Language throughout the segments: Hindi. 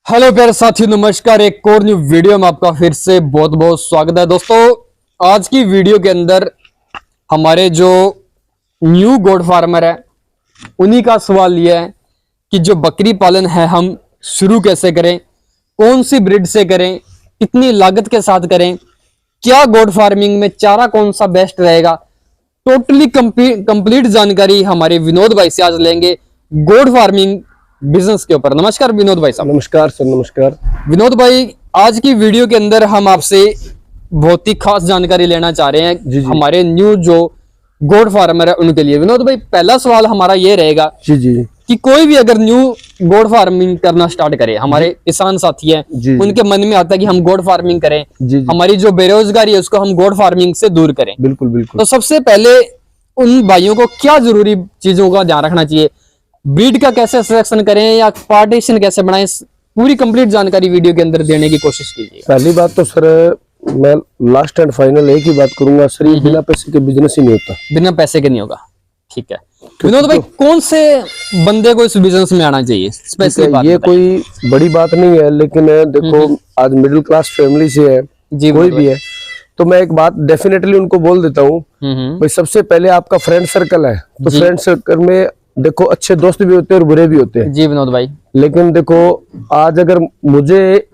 हेलो प्यारे साथियों, नमस्कार। एक और न्यू वीडियो में आपका फिर से बहुत बहुत स्वागत है। दोस्तों, आज की वीडियो के अंदर हमारे जो न्यू गोट फार्मर है उन्हीं का सवाल यह है कि जो बकरी पालन है हम शुरू कैसे करें, कौन सी ब्रीड से करें, कितनी लागत के साथ करें, क्या गोट फार्मिंग में चारा कौन सा बेस्ट रहेगा, टोटली कंप्लीट जानकारी हमारे विनोद भाई से आज लेंगे गोट फार्मिंग बिजनेस के ऊपर। नमस्कार विनोद भाई साहब। नमस्कार सर। नमस्कार विनोद भाई, आज की वीडियो के अंदर हम आपसे बहुत ही खास जानकारी लेना चाह रहे हैं जी। हमारे न्यू जो गोट फार्मर है उनके लिए। विनोद भाई, पहला सवाल हमारा ये रहेगा जी कि कोई भी अगर न्यू गोट फार्मिंग करना स्टार्ट करे, हमारे किसान साथी हैं उनके मन में आता है कि हम गोट फार्मिंग करें, हमारी जो बेरोजगारी है उसको हम गोट फार्मिंग से दूर करें। बिल्कुल बिल्कुल। तो सबसे पहले उन भाइयों को क्या जरूरी चीजों का ध्यान रखना चाहिए, ब्रीड का कैसे सिलेक्शन करें या पार्टीशन कैसे बनाएं, पूरी कंप्लीट जानकारी वीडियो के अंदर देने की कोशिश कीजिए। पहली बात तो सर मैं लास्ट एंड फाइनल एक ही बात करूंगा सर, ये बिना पैसे के बिजनेस ही नहीं होता। बिना पैसे के नहीं होगा, ठीक है। विनोद भाई, कौन से बंदे को इस बिजनेस में आना चाहिए स्पेशली बात ये कोई बड़ी बात नहीं है, लेकिन देखो आज मिडिल क्लास फैमिली से है कोई भी है तो मैं एक बात डेफिनेटली उनको बोल देता हूँ भाई, सबसे पहले आपका फ्रेंड सर्कल है तो फ्रेंड सर्कल में देखो अच्छे दोस्त भी होते हैं और बुरे भी होते हैं। जी विनोद भाई, लेकिन देखो आज अगर मुझे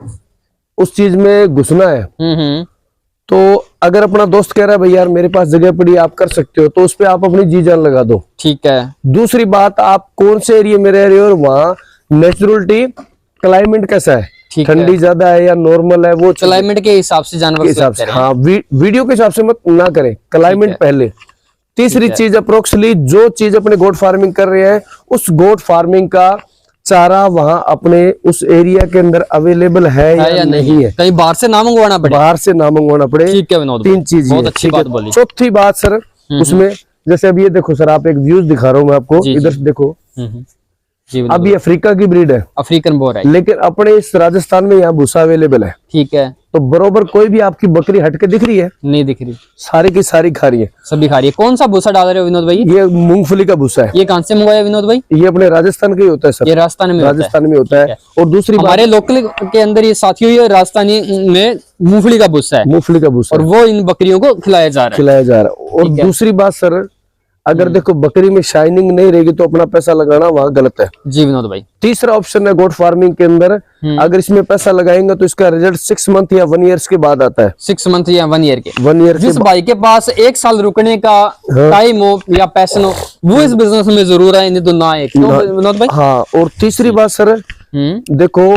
उस चीज में घुसना है तो अगर अपना दोस्त कह रहा है भाई यार मेरे पास जगह पड़ी आप कर सकते हो तो उस पे आप अपनी जी जान लगा दो, ठीक है। दूसरी बात, आप कौन से एरिया में रह रहे हो और वहाँ नेचुरलिटी क्लाइमेट कैसा है, ठंडी ज्यादा है या नॉर्मल है, वो क्लाइमेट के हिसाब से जानवर के हिसाब से। हाँ, वीडियो के हिसाब से मत ना करें, क्लाइमेट पहले। तीसरी चीज, अप्रोक्सली जो चीज अपने गोट फार्मिंग कर रहे हैं उस गोट फार्मिंग का चारा वहां अपने उस एरिया के अंदर अवेलेबल है या नहीं है, कहीं बाहर से ना मंगवाना पड़े, बाहर से ना मंगवाना पड़े, ठीक है विनोद। तीन चीज, बहुत अच्छी बात बोली। चौथी बात सर उसमें, जैसे अब ये देखो सर, आप एक व्यूज दिखा रहा हूँ मैं आपको, इधर से देखो। अब ये अफ्रीका की ब्रीड है, अफ्रीकन बोर है, लेकिन अपने इस राजस्थान में यहाँ भूसा अवेलेबल है, ठीक है। तो बरोबर कोई भी आपकी बकरी हटके दिख रही है? नहीं दिख रही, सारी की सारी खा रही है, सभी खा रही है। कौन सा भूसा डाल रहे हो विनोद भाई? ये मूंगफली का भूसा है। ये कहां से मंगवाया विनोद भाई? ये अपने राजस्थान का ही होता है सर। ये राजस्थान में होता है। और दूसरी हमारे लोकल के अंदर ये साथियों, ये राजस्थानी में मूंगफली का भूसा है, मूंगफली का भूसा, और वो इन बकरियों को खिलाया जा रहा है। और दूसरी बात सर, अगर देखो बकरी में शाइनिंग नहीं रहेगी तो अपना पैसा लगाना वहाँ गलत है। जी विनोद भाई। तीसरा ऑप्शन है गोट फार्मिंग के अंदर, अगर इसमें पैसा लगाएंगे तो इसका रिजल्ट 6 मंथ या 1 ईयर के बाद आता है। 6 मंथ या 1 ईयर के, 1 ईयर। जिस भाई के पास 1 साल रुकने का टाइम हो या पैशन हो वो इस बिजनेस में जरूर है, नहीं तो ना है विनोद भाई। हाँ, और तीसरी बात सर, देखो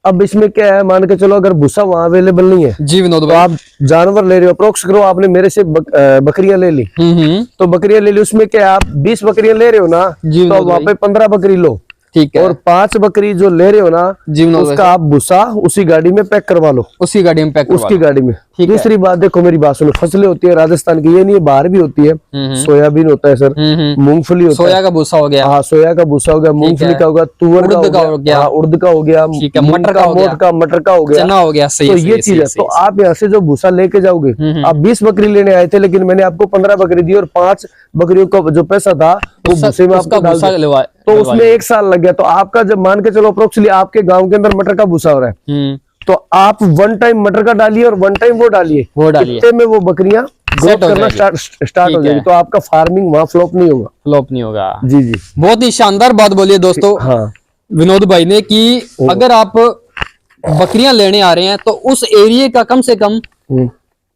अब इसमें क्या है, मान के चलो अगर भूसा वहाँ अवेलेबल नहीं है जी विनोद भाई, तो आप जानवर ले रहे हो, अप्रोक्स करो आपने मेरे से बकरियां ले ली, तो बकरियां ले ली, उसमें क्या है, आप 20 बकरियां ले रहे हो ना, तो वहाँ पे 15 बकरी लो, ठीक है। और 5 बकरी जो ले रहे हो ना जी, उसका आप भूसा उसी गाड़ी में पैक करवा लो, उसी गाड़ी में पैक, उसकी गाड़ी में। दूसरी बात, देखो मेरी बात सुनो, फसलें होती है राजस्थान की, ये नहीं बाहर भी होती है, सोयाबीन होता है सर, मूंगफली होता है, सोया का भूसा हो गया, हाँ सोया का भूसा हो गया, मूंगफली का होगा, तुअर का हो गया, उड़द का हो गया, मटर का, मटर का हो गया, चना हो गया, तो ये चीज है। तो आप यहाँ से जो भूसा लेके जाओगे, आप 20 बकरी लेने आए थे लेकिन मैंने आपको 15 बकरी दी और 5 बकरियों का जो पैसा था वो भूसे में आपको डाल दिया, तो उसमें 1 साल लग गया। तो आपका जब मान के चलो अप्रोक्सली आपके गांव के अंदर मटर का भूसा हो रहा है, तो आप 1 टाइम मटर का डालिए और 1 टाइम वो डालिए, इतने में वो बकरियां ग्रोथ करना स्टार्ट हो जाएगी, तो आपका फार्मिंग वहाँ फ्लॉप नहीं होगा। जी जी, बहुत ही शानदार बात बोलिए दोस्तों हाँ विनोद भाई ने, कि अगर आप बकरियां लेने आ रहे हैं तो उस एरिया का कम से कम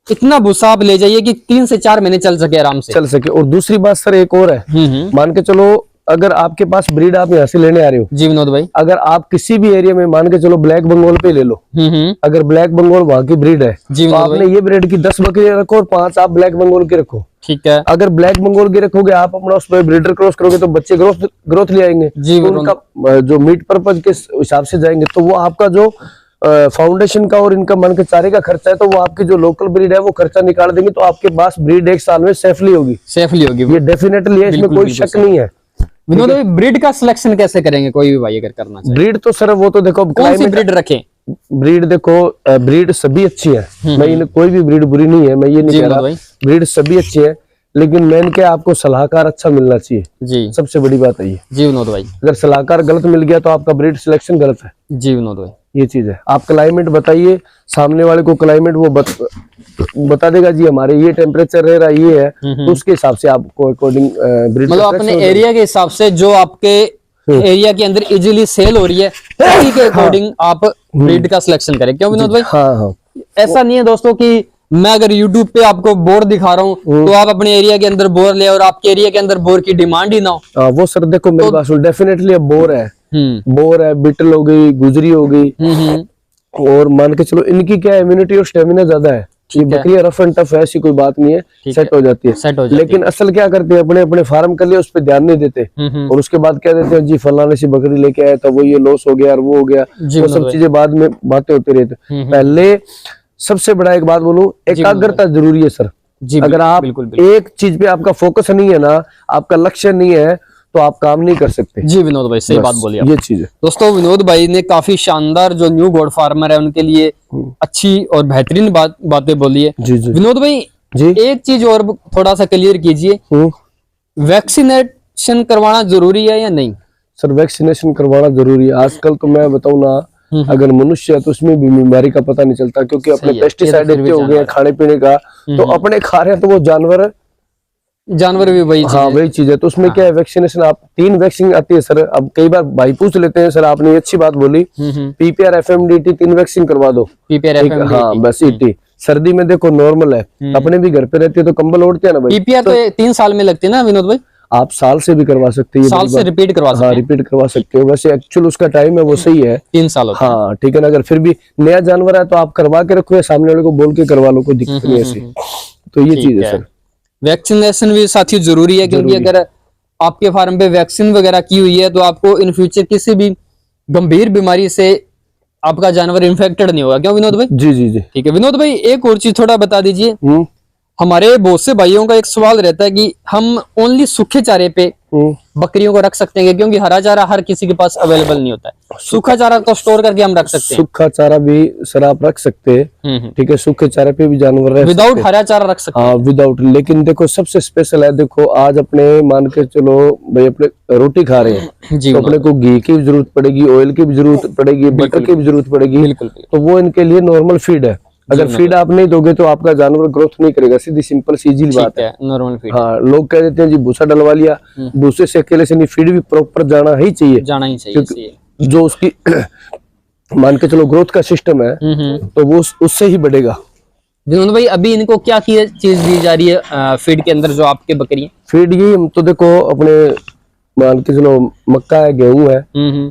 इतना भूसा आप ले जाइए कि 3 से 4 महीने चल सके, आराम से चल सके। और दूसरी बात सर एक और है, मान के चलो अगर आपके पास ब्रीड आप यहाँ से लेने आ रहे हो जी विनोद भाई, अगर आप किसी भी एरिया में मान के चलो ब्लैक बंगाल पे ले लो, अगर ब्लैक बंगाल वहाँ की ब्रीड है जी, तो आपने ये ब्रीड की 10 बकरियां रखो और 5 आप ब्लैक बंगाल की रखो, ठीक है। अगर ब्लैक बंगाल की रखोगे आप अपना उस पर ब्रीडर क्रॉस करोगे तो बच्चे ग्रोथ ले आएंगे जी, तो उनका जो मीट पर्पज के हिसाब से जाएंगे, तो वो आपका जो फाउंडेशन का और इनका मन के चारे का खर्चा है, तो वो आपकी जो लोकल ब्रीड है वो खर्चा निकाल देंगे, तो आपके पास ब्रीड 1 साल में सेफली होगी, ये डेफिनेटली है, इसमें कोई शक नहीं है। विनोद भाई, ब्रीड का सिलेक्शन कैसे करेंगे कोई भी भाई अगर करना चाहे? ब्रीड तो सर वो तो देखो कौन सी ब्रीड रखें, ब्रीड देखो ब्रीड सभी अच्छी है, मैं कोई भी ब्रीड बुरी नहीं है, मैं ये नहीं कह रहा, ब्रीड सभी अच्छी है, लेकिन मेन क्या आपको सलाहकार अच्छा मिलना चाहिए जी, सबसे बड़ी बात है ये। जी विनोद भाई, अगर सलाहकार गलत मिल गया तो आपका ब्रीड सिलेक्शन गलत है। जी विनोद भाई, ये चीज है। आप क्लाइमेट बताइए, सामने वाले को क्लाइमेट वो बता देगा जी हमारे ये टेम्परेचर रह रहा ये है, तो उसके हिसाब से आपको अकॉर्डिंग ब्रीड मतलब अपने एरिया के हिसाब से जो आपके एरिया के अंदर इजीली सेल हो रही है उसी के अकॉर्डिंग आप ब्रीड का सिलेक्शन करें, क्यों विनोद भाई? हाँ हाँ, ऐसा नहीं है दोस्तों कि मैं अगर YouTube पे आपको बोर दिखा रहा हूँ तो आप अपने एरिया के अंदर बोर ले और आपके एरिया के अंदर बोर की डिमांड ही ना हो। वो सर देखो मेरी बात सुन, डेफिनेटली अब बोर है, बोर है, बिटल हो गई, गुजरी हो गई, और मान के चलो इनकी क्या इम्यूनिटी और स्टेमिना ज्यादा है। ये बकरियां रफ एंड टफ है, ऐसी कोई बात नहीं है, सेट हो जाती है। लेकिन असल क्या करते हैं, अपने अपने फार्म कर लिया, उस पर ध्यान नहीं देते और उसके बाद क्या देते हैं जी फलाने से बकरी लेके आया था, वो ये लॉस हो गया और वो हो गया, वो सब चीजें बाद में बातें होती रहती। पहले सबसे बड़ा एक बात बोलूं, एकाग्रता जरूरी है सर। अगर आप एक चीज पे आपका फोकस नहीं है ना, आपका लक्ष्य नहीं है, तो आप काम नहीं कर सकते। जी विनोद भाई, सही बात बोली आप। ये चीज है दोस्तों, विनोद भाई ने काफी शानदार जो न्यू गोड फार्मर है उनके लिए अच्छी और बेहतरीन बातें बोली है। जी जी विनोद भाई जी, एक चीज और थोड़ा सा क्लियर कीजिए, वैक्सीनेशन करवाना जरूरी है या नहीं? सर वैक्सीनेशन करवाना जरूरी है। आजकल तो मैं बताऊं ना, अगर मनुष्य है तो उसमें भी बीमारी का पता नहीं चलता, क्योंकि अपने पेस्टिसाइड इतने हो गए खाने पीने का, तो अपने खा रहे हैं तो वो जानवर भी वही चीज, हाँ वही चीज है। तो उसमें क्या है, वैक्सीनेशन आप 3 वैक्सीन आती है सर। अब कई बार भाई पूछ लेते हैं सर आपने अच्छी बात बोली, PPR FMDT 3 वैक्सीन करवा दो, PPR FMDT, हाँ बस ET। सर्दी में देखो नॉर्मल है, अपने भी घर पे रहती है तो कंबल ओढ़ते हैं ना भाई। PPR तो 3 साल में लगती है ना विनोद भाई? आप साल से भी करवा सकते हैं, साल से रिपीट करवा सकते हैं। हाँ रिपीट करवा सकते हो, वैसे एक्चुअल उसका टाइम है वो सही है 3 साल होता है। हाँ ठीक है ना। अगर फिर भी नया जानवर है तो आप करवा के रखो, या सामने वाले को बोल के करवा लो, कोई दिक्कत नहीं ऐसी। तो ये चीज है सर। वैक्सीनेशन भी साथियों जरूरी है, क्योंकि अगर आपके फार्म पे वैक्सीन वगैरह की हुई है तो आपको इन फ्यूचर किसी भी गंभीर बीमारी से आपका जानवर इन्फेक्टेड नहीं होगा, क्यों विनोद भाई? जी जी जी, ठीक है। विनोद भाई एक और चीज थोड़ा बता दीजिए, हमारे बहुत से भाइयों का एक सवाल रहता है कि हम ओनली सूखे चारे पे बकरियों को रख सकते हैं, क्योंकि हरा चारा हर किसी के पास अवेलेबल नहीं होता है। सूखा चारा तो स्टोर करके हम रख सकते हैं। सूखा चारा भी सर आप रख सकते हैं, ठीक है। सूखे चारे पे भी जानवर विदाउट हरा चारा रख सकते हैं। हाँ विदाउट। लेकिन देखो सबसे स्पेशल है, देखो आज अपने मान के चलो भाई अपने रोटी खा रहे हैं तो अपने को घी की भी जरूरत पड़ेगी, ऑयल की भी जरूरत पड़ेगी, बटर की भी जरूरत पड़ेगी, तो वो इनके लिए नॉर्मल फीड है। अगर फीड आप नहीं दोगे तो आपका जानवर ग्रोथ नहीं करेगा, सीधी सिंपल सीधी बात है, नॉर्मल फीड। हाँ लोग कह देते हैं जी भूसा डलवा लिया, भूसे से अकेले से नहीं, फीड भी प्रॉपर जाना ही चाहिए, जाना ही चाहिए, क्योंकि जो उसकी मान के चलो ग्रोथ का सिस्टम है तो वो उससे ही बढ़ेगा। विनोद भाई अभी इनको क्या चीज दी जा रही है फीड के अंदर जो आपके बकरी है? फीड ये हम तो देखो अपने मान के चलो मक्का है, गेहूं है,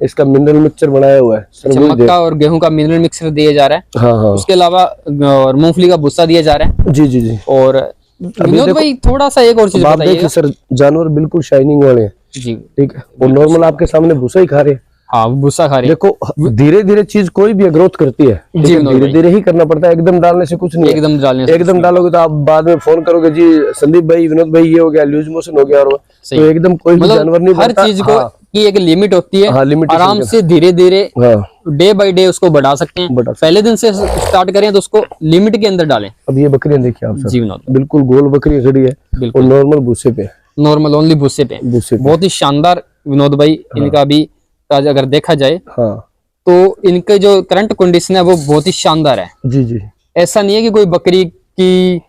इसका मिनरल मिक्सचर बनाया हुआ है सर। मक्का और गेहूं का मिनरल मिक्सचर दिया जा रहा है। हाँ हाँ। उसके अलावा और मूंगफली का भुस्सा दिया जा रहा है। जी जी जी। और विनोद भाई थोड़ा सा एक और चीज बताइए सर, जानवर बिल्कुल शाइनिंग वाले हैं जी, ठीक है। और नॉर्मल आपके सामने भूसा ही खा रहे हैं। हाँ भूसा खा रहे हैं। देखो धीरे धीरे चीज कोई भी ग्रोथ करती है, धीरे धीरे ही करना पड़ता है, एकदम डालने से कुछ नहीं। एकदम डालोगे तो आप बाद में फोन करोगे जी संदीप भाई विनोद भाई ये हो गया, लूज मोशन हो गया, और तो एकदम कोई भी जानवर नहीं। हर चीज को की एक लिमिट होती है। हाँ, आराम से धीरे धीरे डे बाय डे उसको बढ़ा सकते हैं। पहले दिन से स्टार्ट करें तो उसको लिमिट के अंदर डालें। अब ये बकरियां देखिए आप जी विनोद, बिल्कुल गोल बकरी खड़ी है और नॉर्मल भूसे पे, नॉर्मल ओनली भूसे पे, बहुत ही शानदार विनोद भाई। इनका भी अगर देखा जाए तो इनके जो करंट कंडीशन है वो बहुत ही शानदार है। जी जी। ऐसा नहीं है कि कोई बकरी की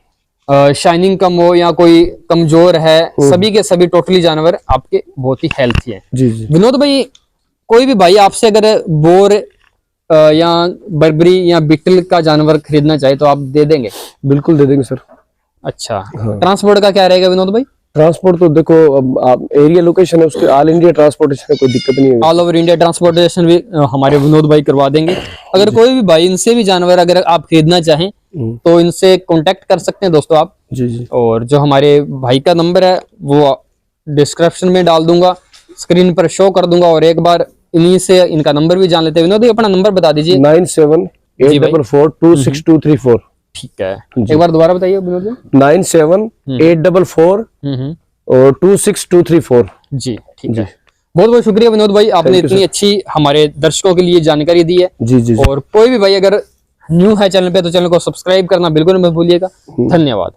शाइनिंग कम हो या कोई कमजोर है, सभी के सभी टोटली जानवर आपके बहुत ही हेल्थी है। जी जी। विनोद भाई कोई भी भाई आपसे अगर बोर या बर्बरी या बिटल का जानवर खरीदना चाहे तो आप दे देंगे? बिल्कुल दे देंगे सर। अच्छा, ट्रांसपोर्ट का क्या रहेगा विनोद भाई? ट्रांसपोर्ट तो देखो अब आप एरिया लोकेशन है उसके, ऑल इंडिया ट्रांसपोर्टेशन में कोई दिक्कत नहीं है। ऑल ओवर इंडिया ट्रांसपोर्टेशन भी हमारे विनोद भाई करवा देंगे। अगर कोई भी भाई इनसे भी जानवर अगर आप खरीदना चाहें तो इनसे कांटेक्ट कर सकते हैं दोस्तों आप। जी जी। और जो हमारे भाई का नंबर है वो डिस्क्रिप्शन में डाल दूंगा, स्क्रीन पर शो कर दूंगा, और एक बार इन्हीं से इनका नंबर भी जान लेते हैं। विनोद भाई अपना नंबर बता दीजिए। 9784426234। ठीक है, एक बार दोबारा बताइए विनोद भाई। 978442 और 26234। जी ठीक है, बहुत बहुत शुक्रिया विनोद भाई, आपने इतनी अच्छी हमारे दर्शकों के लिए जानकारी दी है। जी जी। और कोई भी भाई अगर न्यू है चैनल पे तो चैनल को सब्सक्राइब करना बिल्कुल मत भूलिएगा। धन्यवाद।